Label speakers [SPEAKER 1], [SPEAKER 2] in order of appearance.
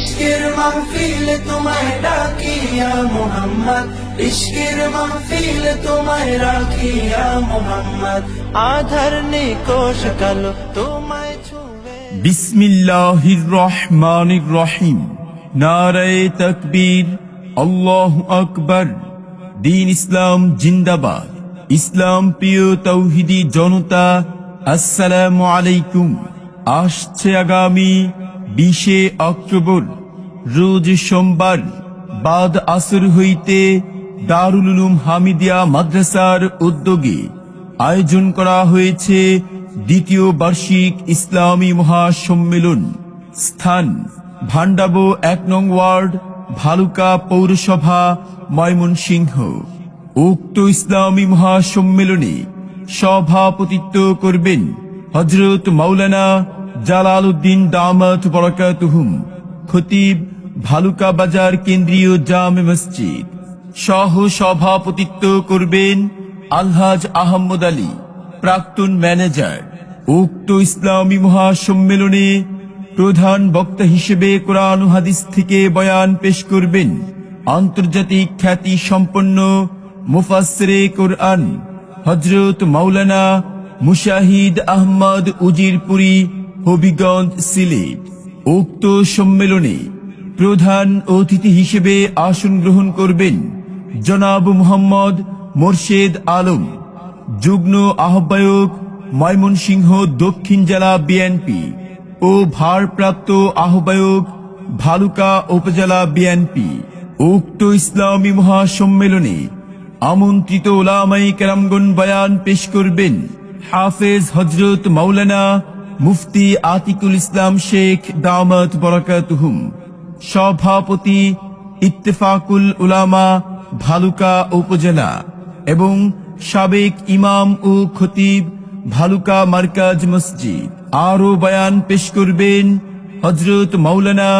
[SPEAKER 1] ইশকের মাহফিল তোমায় ডাকি ইয়া মুহাম্মদ, ইশকের মাহফিল তোমায় রাখি ইয়া মুহাম্মদ। আধার নিকোশ কালো তোমায় ছুঁয়ে।
[SPEAKER 2] বিসমিল্লাহির রহমানির রহিম। নারায়ে তাকবীর, আল্লাহু আকবার। দ্বীন ইসলাম জিন্দাবাদ। ইসলাম প্রিয় তৌহিদি জনতা, আসসালামু আলাইকুম। আসছে আগামী 20 অক্টোবর রোজ সোমবার বাদ আসর হইতে দারুল উলুম হামিদিয়া মাদ্রাসার উদ্যোগে আয়োজন করা হয়েছে দ্বিতীয় বার্ষিক ইসলামী মহাসম্মেলন। স্থান ভান্ডাবো 1 নং ওয়ার্ড, ভালুকা পৌরসভা, ময়মনসিংহ। উক্ত ইসলামী মহাসম্মেলনে সভাপতিত্ব করবেন হযরত মাওলানা জালাল উদ্দিন দামাত বরকাতুহুম, খতিব, ভালুকা বাজার কেন্দ্রীয় জামে মসজিদ। সহ সভাপতিত্ব করবেন আলহাজ আহমদ আলী, প্রাক্তন ম্যানেজার। উক্ত ইসলামী মহাসম্মেলনে প্রধান বক্তা হিসেবে কোরআন ও হাদিস থেকে বয়ান পেশ করবেন আন্তর্জাতিক খ্যাতি সম্পন্ন মুফাসসিরে কোরআন হযরত মাওলানা মুশাহিদ আহমদ উজিরপুরী, হবিগঞ্জ, সিলেট। উক্ত সম্মেলনে প্রধান অতিথি হিসেবে আসন গ্রহণ করবেন জনাব মুহাম্মদ মোরশেদ আলম, যুগ্ম আহ্বায়ক, ময়মনসিংহ দক্ষিণ জেলা বিএনপি ও ভারপ্রাপ্ত আহ্বায়ক, ভালুকা উপজেলা বিএনপি। উক্ত ইসলামী মহাসম্মেলনে আমন্ত্রিত উলামায়ে কেরামগণ বয়ান পেশ করবেন হাফেজ হযরত মাওলানা মুফতি আতিকুল ইসলাম শেখ দামাত বরকাতুহুম, সভাপতি ইত্তেফাকুল উলামা ভালুকা উপজেলা এবং সাবেক ইমাম ও খতিব, ভালুকা মার্কাজ মসজিদ। আরো বয়ান পেশ করবেন হযরত মাওলানা